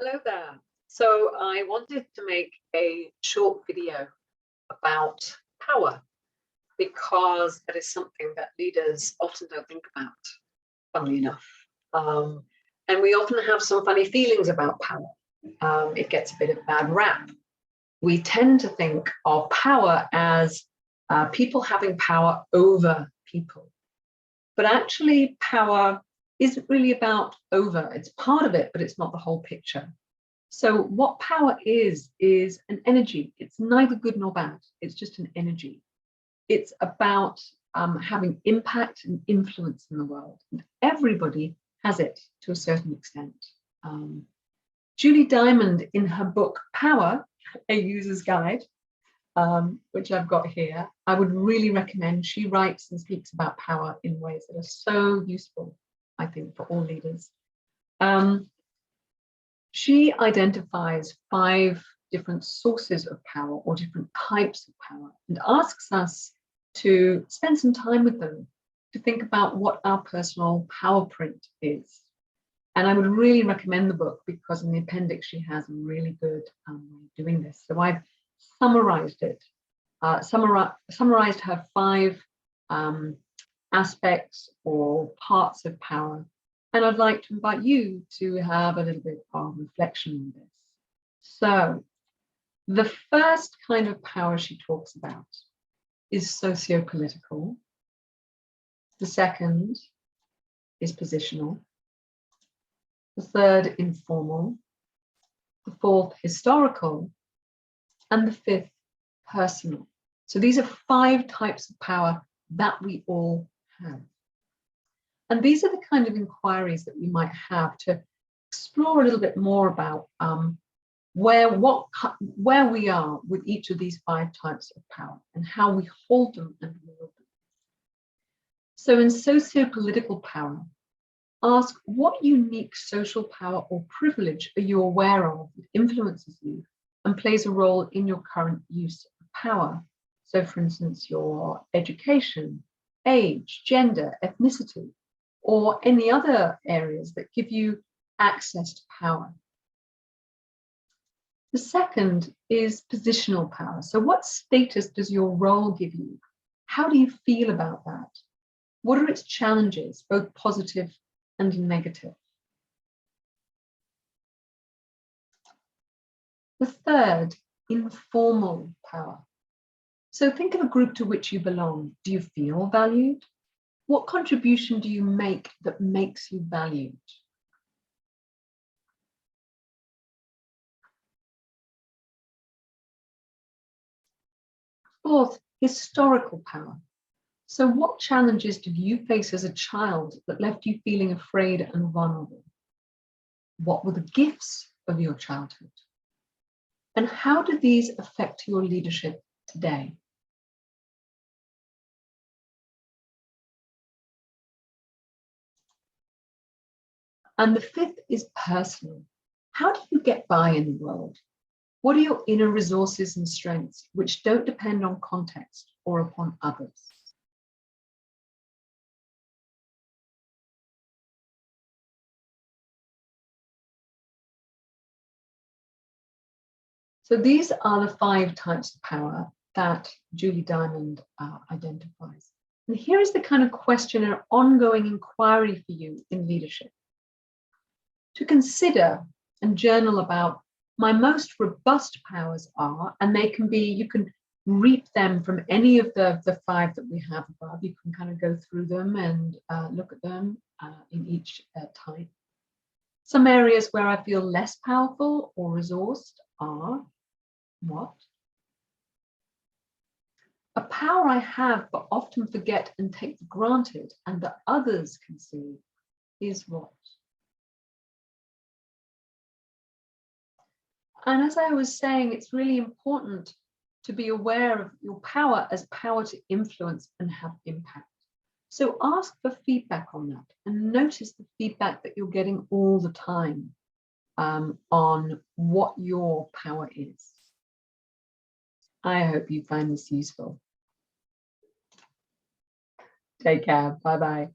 Hello there. So I wanted to make a short video about power because that is something that leaders often don't think about, funnily enough. And we often have some funny feelings about power. It gets a bit of bad rap. We tend to think of power as people having power over people. But actually, power isn't really about over. It's part of it, but it's not the whole picture. So what power is an energy. It's neither good nor bad. It's just an energy. It's about having impact and influence in the world. And everybody has it to a certain extent. Julie Diamond, in her book, Power, a User's Guide, which I've got here, I would really recommend. She writes and speaks about power in ways that are so useful, I think, for all leaders. She identifies 5 different sources of power or different types of power and asks us to spend some time with them to think about what our personal power print is. And I would really recommend the book because in the appendix she has a really good way of doing this. So I've summarized it, summarized her 5 aspects or parts of power. And I'd like to invite you to have a little bit of reflection on this. So the first kind of power she talks about is socio-political. The second is positional. The third, informal. The fourth, historical. And the 5th, personal. So these are 5 types of power that we all have. And these are the kind of inquiries that we might have to explore a little bit more about where we are with each of these 5 types of power and how we hold them and wield them. So in socio-political power, ask what unique social power or privilege are you aware of that influences you and plays a role in your current use of power. So for instance, your education, age, gender, ethnicity, or any other areas that give you access to power. The second is positional power. So what status does your role give you? How do you feel about that? What are its challenges, both positive and negative? The third, informal power. So think of a group to which you belong. Do you feel valued? What contribution do you make that makes you valued? Fourth, historical power. So what challenges did you face as a child that left you feeling afraid and vulnerable? What were the gifts of your childhood? And how do these affect your leadership today? And the 5th is personal. How do you get by in the world? What are your inner resources and strengths which don't depend on context or upon others? So these are the 5 types of power that Julie Diamond identifies. And here is the kind of question and ongoing inquiry for you in leadership. To consider and journal about my most robust powers are, and they can be, you can reap them from any of the 5 that we have above. You can kind of go through them and look at them in each type. Some areas where I feel less powerful or resourced are what? A power I have but often forget and take for granted and that others can see is what? And as I was saying, it's really important to be aware of your power as power to influence and have impact. So ask for feedback on that and notice the feedback that you're getting all the time on what your power is. I hope you find this useful. Take care. Bye-bye.